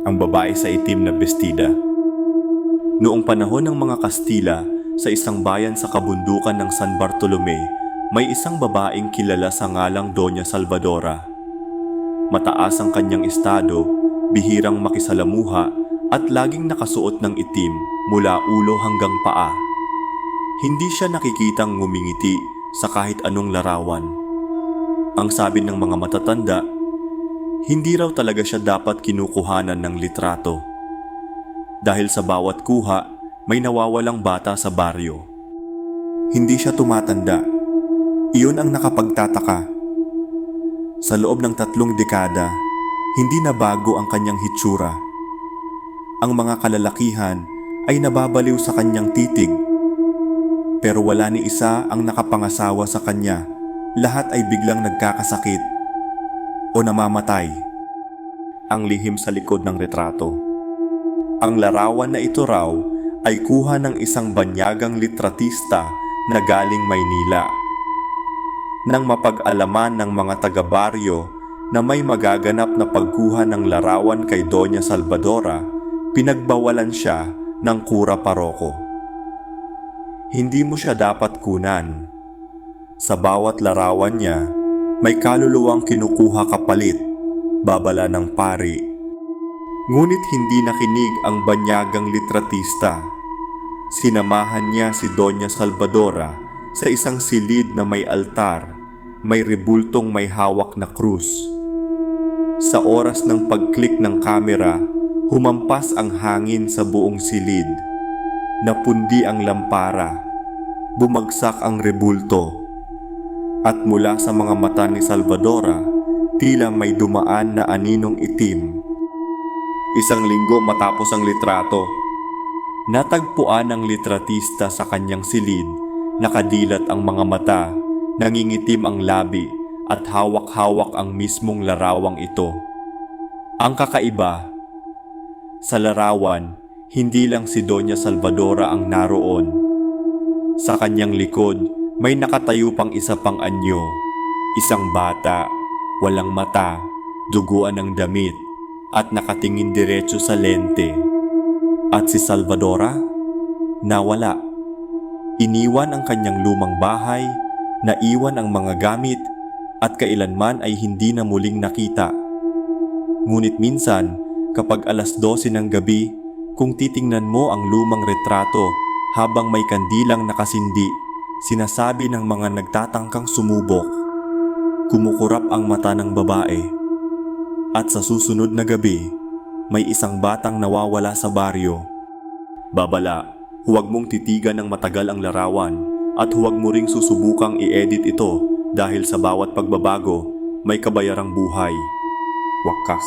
ang babae sa itim na bestida. Noong panahon ng mga Kastila, sa isang bayan sa kabundukan ng San Bartolome, may isang babaeng kilala sa ngalang Doña Salvadora. Mataas ang kanyang estado, bihirang makisalamuha at laging nakasuot ng itim mula ulo hanggang paa. Hindi siya nakikitang ngumingiti sa kahit anong larawan. Ang sabi ng mga matatanda, hindi raw talaga siya dapat kinukuhanan ng litrato. Dahil sa bawat kuha, may nawawalang bata sa baryo. Hindi siya tumatanda. Iyon ang nakapagtataka. Sa loob ng 3 dekada, hindi na bago ang kanyang hitsura. Ang mga kalalakihan ay nababaliw sa kanyang titig. Pero wala ni isa ang nakapangasawa sa kanya. Lahat ay biglang nagkakasakit o namamatay. Ang lihim sa likod ng retrato. Ang larawan na ito raw ay kuha ng isang banyagang litratista na galing Maynila. Nang mapag-alaman ng mga taga-baryo na may magaganap na pagkuha ng larawan kay Doña Salvadora, pinagbawalan siya ng kura paroko. Hindi mo siya dapat kunan. Sa bawat larawan niya, may kaluluwang kinukuha kapalit, babala ng pari. Ngunit hindi nakinig ang banyagang litratista. Sinamahan niya si Doña Salvadora sa isang silid na may altar, may rebultong may hawak na krus. Sa oras ng pag-click ng kamera, humampas ang hangin sa buong silid. Napundi ang lampara, bumagsak ang rebulto, at mula sa mga mata ni Salvadora, tila may dumaan na aninong itim. 1 linggo matapos ang litrato, natagpuan ng litratista sa kanyang silid, nakadilat ang mga mata, nangingitim ang labi at hawak-hawak ang mismong larawang ito. Ang kakaiba, sa larawan, hindi lang si Doña Salvadora ang naroon. Sa kanyang likod, may nakatayo pang isa pang anyo, isang bata, walang mata, duguan ng damit, at nakatingin diretso sa lente. At si Salvadora, nawala. Iniwan ang kanyang lumang bahay, naiwan ang mga gamit, at kailanman ay hindi na muling nakita. Ngunit minsan, kapag 12:00 ng gabi, kung titingnan mo ang lumang retrato habang may kandilang nakasindi, sinasabi ng mga nagtatangkang sumubok, kumukurap ang mata ng babae. At sa susunod na gabi, may isang batang nawawala sa baryo. Babala, huwag mong titigan ng matagal ang larawan at huwag mo ring susubukang i-edit ito dahil sa bawat pagbabago, may kabayarang buhay. Wakas.